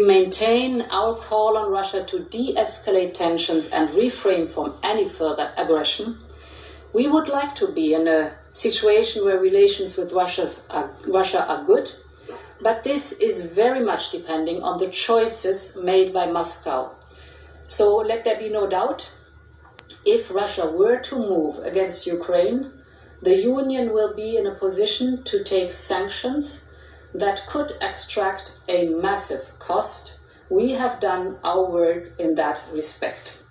maintain our call on Russia to de-escalate tensions and refrain from any further aggression. We would like to be in a situation where relations with Russia are good, but this is very much depending on the choices made by Moscow. So let there be no doubt, if Russia were to move against Ukraine, the Union will be in a position to take sanctions that could extract a massive cost. We have done our work in that respect.